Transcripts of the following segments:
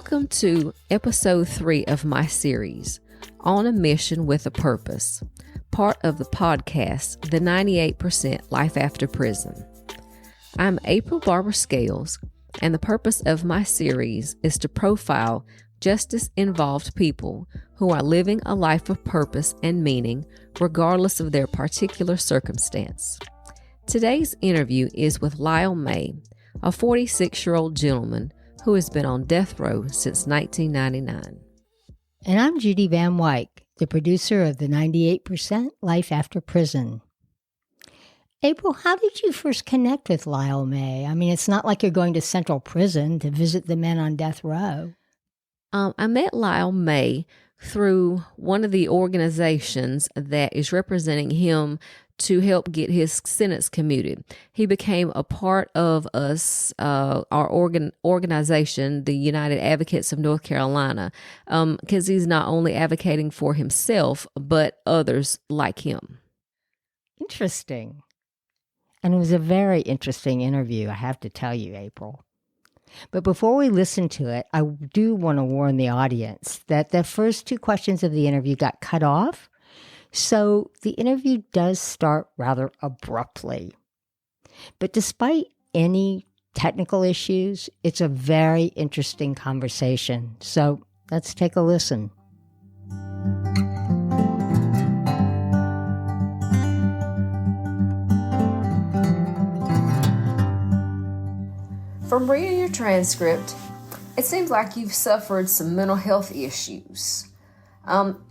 Welcome to episode 3 of my series, On a Mission with a Purpose, part of the podcast, The 98% Life After Prison. I'm April Barber Scales, and the purpose of my series is to profile justice-involved people who are living a life of purpose and meaning regardless of their particular circumstance. Today's interview is with Lyle May, a 46-year-old gentleman who has been on death row since 1999. And I'm Judy Van Wyk, the producer of the 98% Life After Prison. April, how did you first connect with Lyle May? I mean, it's not like you're going to Central Prison to visit the men on death row. I met Lyle May through one of the organizations that is representing him to help get his sentence commuted. He became a part of us, our organization, the United Advocates of North Carolina, because he's not only advocating for himself, but others like him. Interesting. And it was a very interesting interview, I have to tell you, April. But before we listen to it, I do want to warn the audience that the first 2 questions of the interview got cut off. So the interview does start rather abruptly. But despite any technical issues, it's a very interesting conversation. So let's take a listen. From reading your transcript, it seems like you've suffered some mental health issues.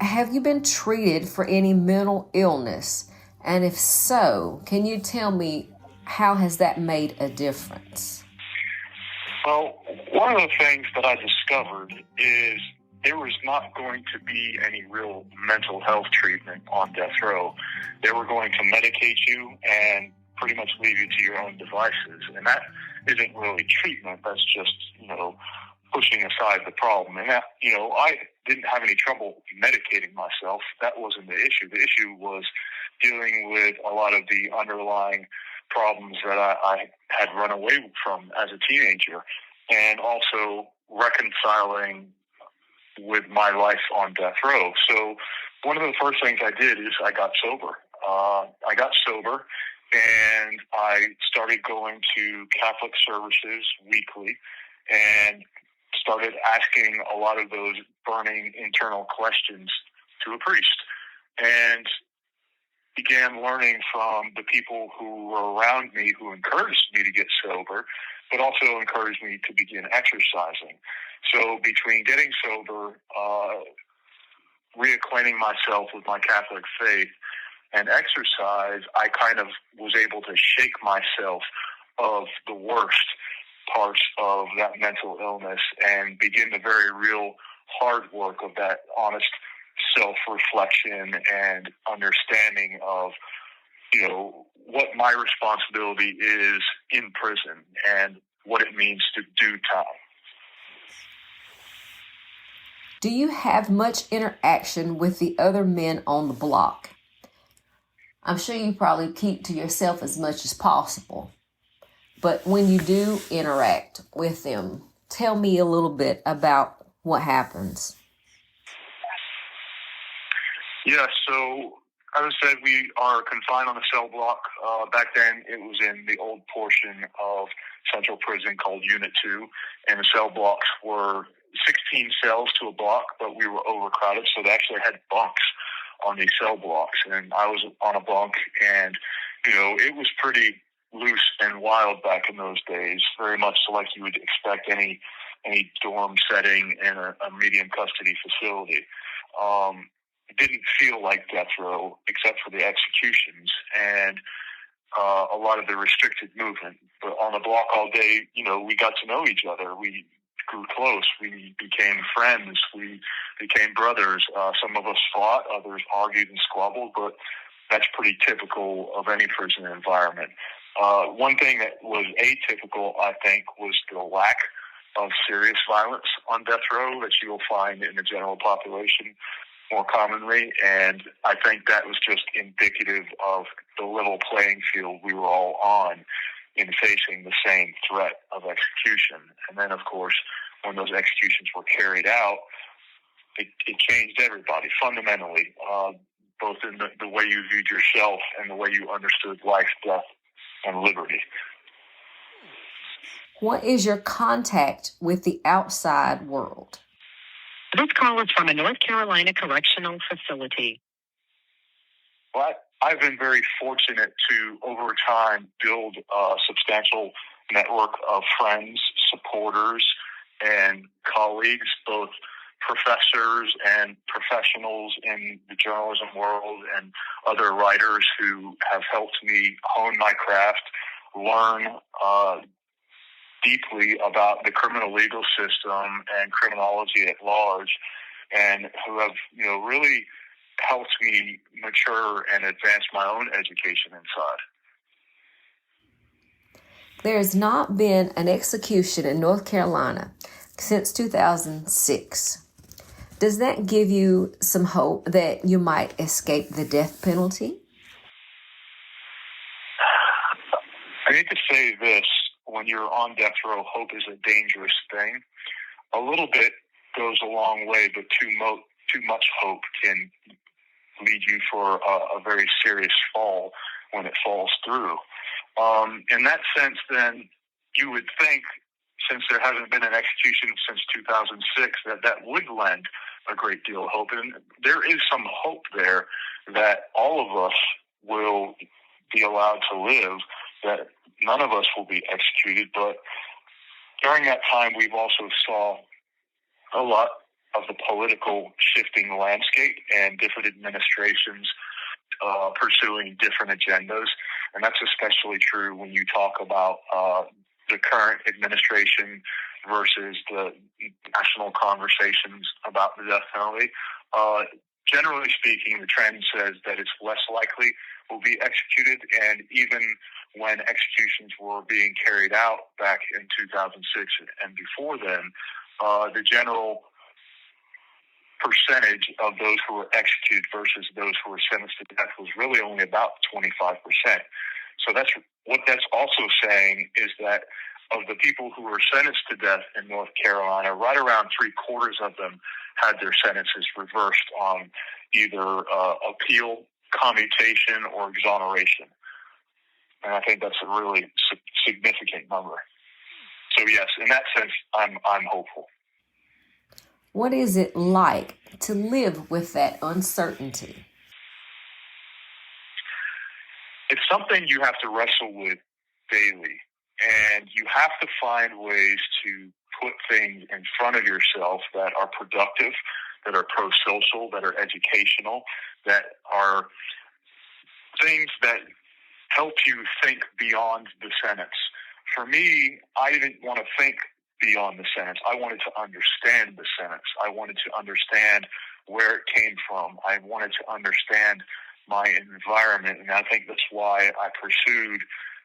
Have you been treated for any mental illness? And if so, can you tell me how has that made a difference? Well, one of the things that I discovered is there was not going to be any real mental health treatment on death row. They were going to medicate you and pretty much leave you to your own devices. And that isn't really treatment. That's just, pushing aside the problem. And that, I didn't have any trouble medicating myself. That wasn't the issue. The issue was dealing with a lot of the underlying problems that I had run away from as a teenager, and also reconciling with my life on death row. So one of the first things I did is I got sober. And I started going to Catholic services weekly and started asking a lot of those burning internal questions to a priest, and began learning from the people who were around me who encouraged me to get sober, but also encouraged me to begin exercising. So between getting sober, reacquainting myself with my Catholic faith, and exercise, I kind of was able to shake myself of the worst parts of that mental illness and begin the very real hard work of that honest self-reflection and understanding of, what my responsibility is in prison and what it means to do time. Do you have much interaction with the other men on the block? I'm sure you probably keep to yourself as much as possible. But when you do interact with them, tell me a little bit about what happens. Yeah, so as I said, we are confined on a cell block. Back then, it was in the old portion of Central Prison called Unit 2, and the cell blocks were 16 cells to a block, but we were overcrowded, so they actually had bunks on these cell blocks, and I was on a bunk, and it was pretty loose and wild back in those days, very much like you would expect any dorm setting in a medium custody facility. It didn't feel like death row except for the executions and a lot of the restricted movement. But on the block all day, we got to know each other. We grew close. We became friends. We became brothers. Some of us fought, others argued and squabbled, but that's pretty typical of any prison environment. One thing that was atypical, I think, was the lack of serious violence on death row that you will find in the general population more commonly, and I think that was just indicative of the level playing field we were all on in facing the same threat of execution. And then, of course, when those executions were carried out, it changed everybody fundamentally, both in the way you viewed yourself and the way you understood life, death, and liberty. What is your contact with the outside world? This call is from a North Carolina correctional facility. Well, I've been very fortunate to, over time, build a substantial network of friends, supporters, and colleagues, both professors and professionals in the journalism world and other writers who have helped me hone my craft, learn deeply about the criminal legal system and criminology at large, and who have, really helped me mature and advance my own education inside. There has not been an execution in North Carolina since 2006. Does that give you some hope that you might escape the death penalty? I need to say this. When you're on death row, hope is a dangerous thing. A little bit goes a long way, but too much hope can lead you for a very serious fall when it falls through. In that sense, then, you would think, since there hasn't been an execution since 2006, that would lend a great deal of hope. And there is some hope there that all of us will be allowed to live, that none of us will be executed. But during that time, we've also saw a lot of the political shifting landscape and different administrations pursuing different agendas. And that's especially true when you talk about the current administration versus the national conversations about the death penalty. Generally speaking, the trend says that it's less likely will be executed, and even when executions were being carried out back in 2006 and before then, the general percentage of those who were executed versus those who were sentenced to death was really only about 25%. So what that's also saying is that of the people who were sentenced to death in North Carolina, right around 3/4 of them had their sentences reversed on either appeal, commutation, or exoneration. And I think that's a really significant number. So yes, in that sense, I'm hopeful. What is it like to live with that uncertainty? It's something you have to wrestle with daily, and you have to find ways to put things in front of yourself that are productive, that are pro-social, that are educational, that are things that help you think beyond the sentence. For me, I didn't want to think beyond the sentence. I wanted to understand the sentence. I wanted to understand where it came from. I wanted to understand my environment, and I think that's why I pursued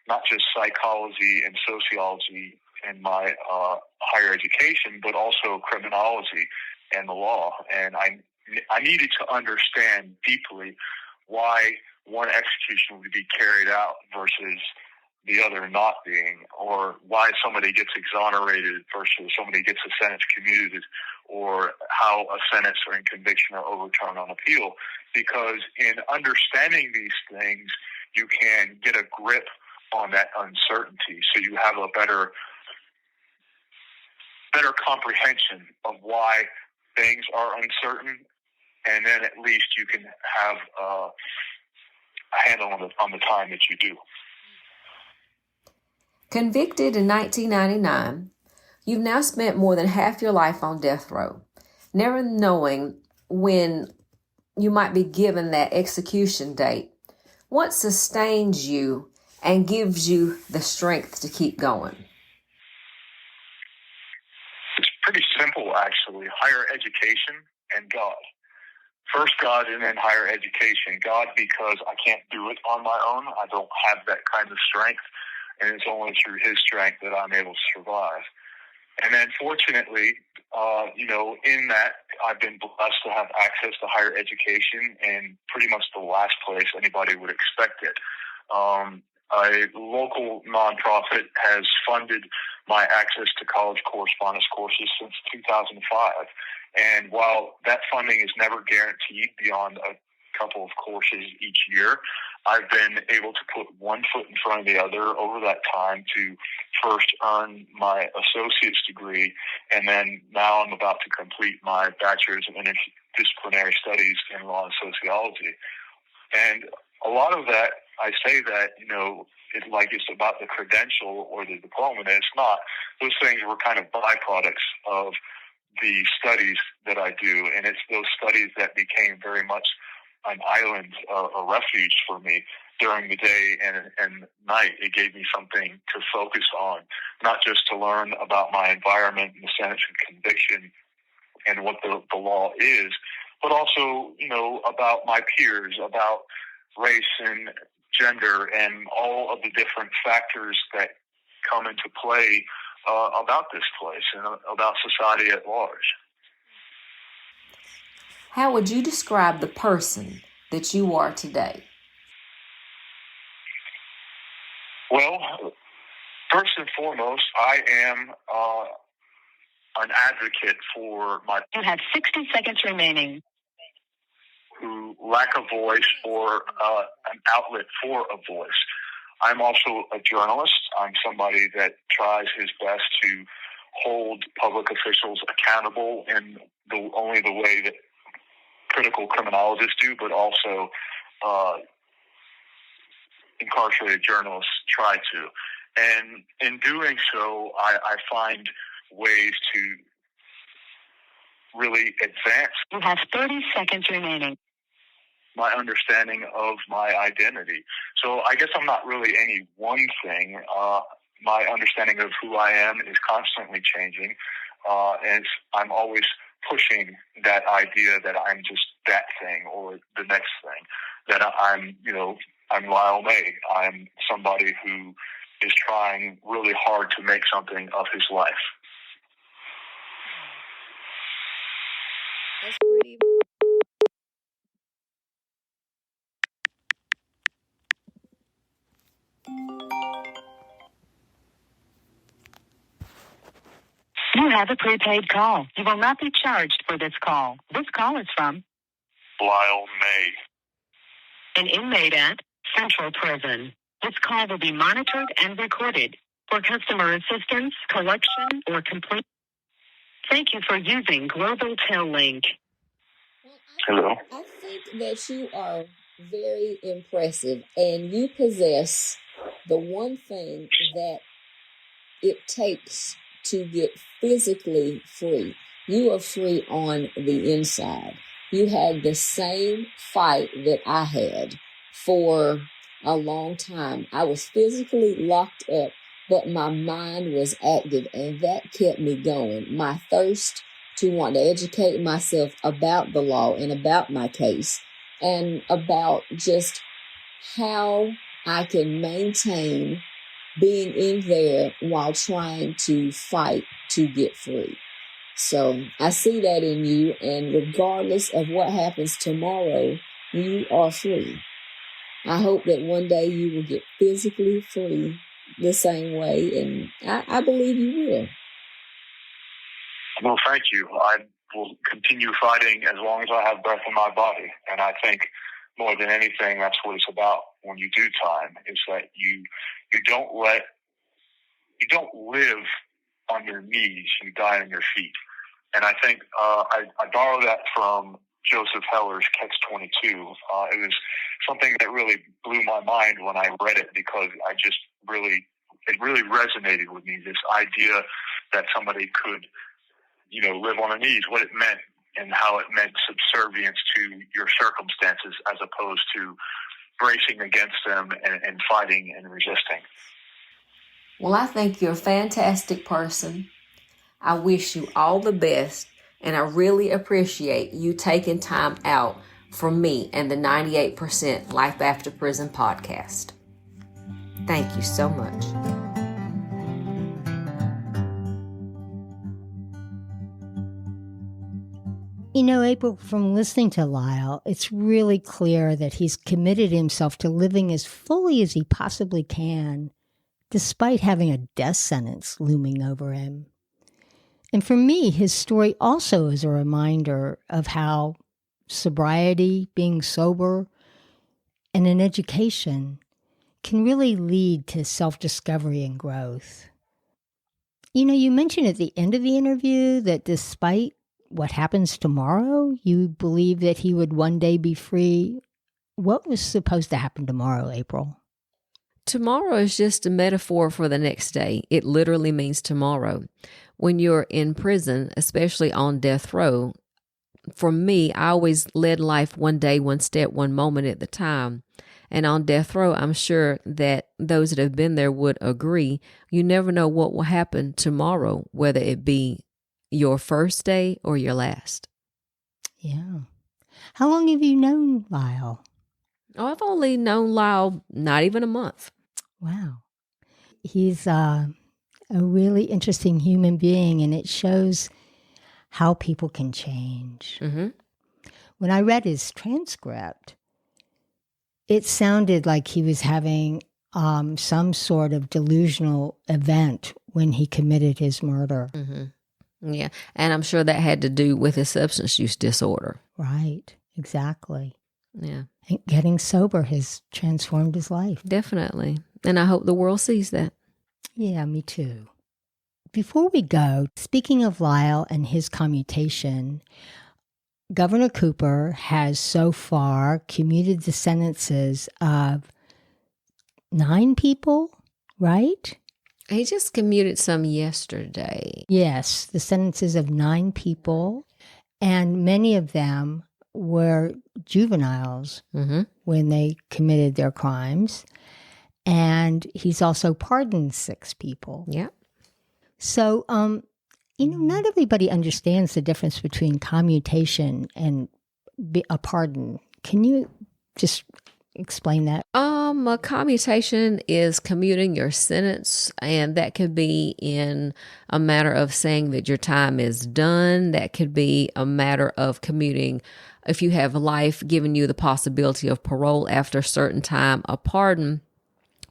not just psychology and sociology in my higher education, but also criminology and the law. And I needed to understand deeply why one execution would be carried out versus the other not being, or why somebody gets exonerated versus somebody gets a sentence commuted, or how a sentence or in conviction are overturned on appeal. Because in understanding these things, you can get a grip on that uncertainty, so you have a better comprehension of why things are uncertain, and then at least you can have a handle on the time that you do. Convicted in 1999, you've now spent more than half your life on death row, never knowing when you might be given that execution date. What sustains you and gives you the strength to keep going? It's pretty simple, actually. Higher education and God. First God and then higher education. God, because I can't do it on my own. I don't have that kind of strength. And it's only through his strength that I'm able to survive. And then fortunately, in that, I've been blessed to have access to higher education in pretty much the last place anybody would expect it. A local nonprofit has funded my access to college correspondence courses since 2005. And while that funding is never guaranteed beyond a couple of courses each year, I've been able to put one foot in front of the other over that time to first earn my associate's degree, and then now I'm about to complete my bachelor's in interdisciplinary studies in law and sociology. And a lot of that, I say that, it's like it's about the credential or the diploma, and it's not. Those things were kind of byproducts of the studies that I do, and it's those studies that became very much an island, a refuge for me during the day and night. It gave me something to focus on, not just to learn about my environment and the sentence and conviction and what the law is, but also, about my peers, about race and gender and all of the different factors that come into play about this place and about society at large. How would you describe the person that you are today? Well, first and foremost, I am an advocate for my You have 60 seconds remaining. who lack a voice or an outlet for a voice. I'm also a journalist. I'm somebody that tries his best to hold public officials accountable in only the way that critical criminologists do, but also incarcerated journalists try to. And in doing so, I find ways to really advance. You have 30 seconds remaining. My understanding of my identity. So I guess I'm not really any one thing. My understanding of who I am is constantly changing, and I'm always pushing that idea that I'm just that thing or the next thing. That I'm Lyle May. I'm somebody who is trying really hard to make something of his life. That's pretty. You have a prepaid call. You will not be charged for this call. This call is from Lyle May. an inmate at Central Prison. This call will be monitored and recorded for customer assistance, collection, or complaint. Thank you for using Global Tel Link. Hello. I think that you are very impressive, and you possess the one thing that it takes to get physically free. You are free on the inside. You had the same fight that I had for a long time. I was physically locked up, but my mind was active, and that kept me going. My thirst to want to educate myself about the law and about my case and about just how I can maintain being in there while trying to fight to get free. So I see that in you, and regardless of what happens tomorrow, you are free. I hope that one day you will get physically free the same way, and I believe you will. Well, thank you. I will continue fighting as long as I have breath in my body. And I think more than anything, that's what it's about when you do time, is that you don't live on your knees, you die on your feet. And I think I borrowed that from Joseph Heller's Catch-22. It was something that really blew my mind when I read it, because it really resonated with me, this idea that somebody could, live on their knees, what it meant and how it meant subservience to your circumstances as opposed to bracing against them and fighting and resisting. Well, I think you're a fantastic person. I wish you all the best, and I really appreciate you taking time out for me and the 98% Life After Prison podcast. Thank you so much. April, from listening to Lyle, it's really clear that he's committed himself to living as fully as he possibly can despite having a death sentence looming over him. And for me, his story also is a reminder of how sobriety, being sober, and an education can really lead to self-discovery and growth. You know, you mentioned at the end of the interview that despite what happens tomorrow, you believe that he would one day be free. What was supposed to happen tomorrow, April? Tomorrow is just a metaphor for the next day. It literally means tomorrow. When you're in prison, especially on death row, for me, I always led life one day, one step, one moment at the time. And on death row, I'm sure that those that have been there would agree. You never know what will happen tomorrow, whether it be your first day or your last. Yeah. How long have you known Lyle? Oh, I've only known Lyle not even a month. Wow. He's a really interesting human being, and it shows how people can change. Mm-hmm. When I read his transcript, it sounded like he was having some sort of delusional event when he committed his murder. Mm-hmm. Yeah, and I'm sure that had to do with his substance use disorder. Right, exactly. Yeah. And getting sober has transformed his life. Definitely. And I hope the world sees that. Yeah, me too. Before we go, speaking of Lyle and his commutation, Governor Cooper has so far commuted the sentences of 9 people, right? He just commuted some yesterday. Yes, the sentences of 9 people, and many of them were juveniles when they committed their crimes. And he's also pardoned 6 people. Yeah. So, not everybody understands the difference between commutation and a pardon. Can you just explain that? A commutation is commuting your sentence, and that could be in a matter of saying that your time is done. That could be a matter of commuting if you have life, giving you the possibility of parole after a certain time. A pardon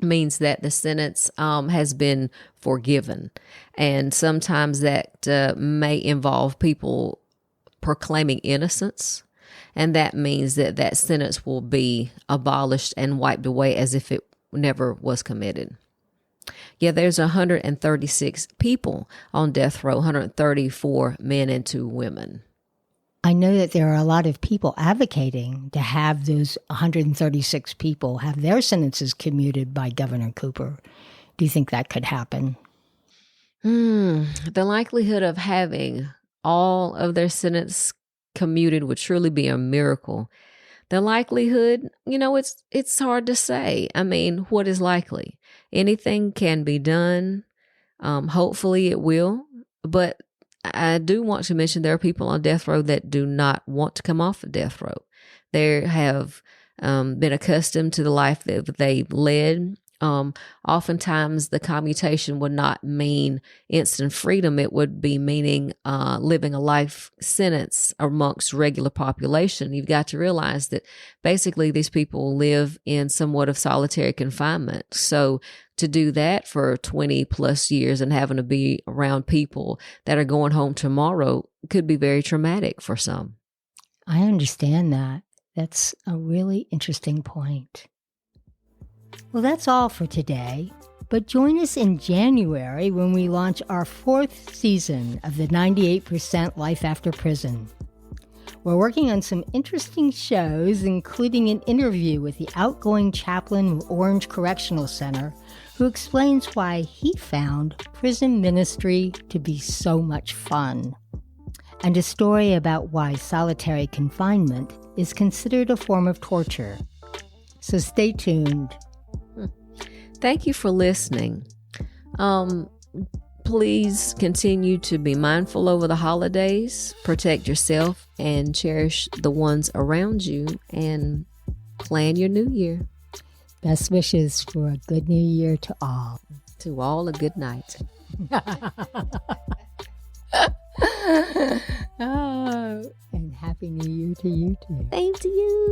means that the sentence has been forgiven. And sometimes that may involve people proclaiming innocence. And that means that that sentence will be abolished and wiped away as if it never was committed. Yeah, there's 136 people on death row, 134 men and 2 women. I know that there are a lot of people advocating to have those 136 people have their sentences commuted by Governor Cooper. Do you think that could happen? The likelihood of having all of their sentence commuted would truly be a miracle. The likelihood, it's hard to say. I mean, what is likely? Anything can be done. Hopefully it will. But I do want to mention there are people on death row that do not want to come off of death row. They have been accustomed to the life that they've led. Oftentimes the commutation would not mean instant freedom. It would be meaning living a life sentence amongst regular population. You've got to realize that basically these people live in somewhat of solitary confinement. So to do that for 20 plus years and having to be around people that are going home tomorrow could be very traumatic for some. I understand that. That's a really interesting point. Well, that's all for today. But join us in January when we launch our 4th season of the 98% Life After Prison. We're working on some interesting shows, including an interview with the outgoing chaplain of Orange Correctional Center, who explains why he found prison ministry to be so much fun, and a story about why solitary confinement is considered a form of torture. So stay tuned. Thank you for listening. Please continue to be mindful over the holidays, protect yourself, and cherish the ones around you, and plan your new year. Best wishes for a good new year to all. To all, a good night. Oh, and Happy New Year to you too. Same to you.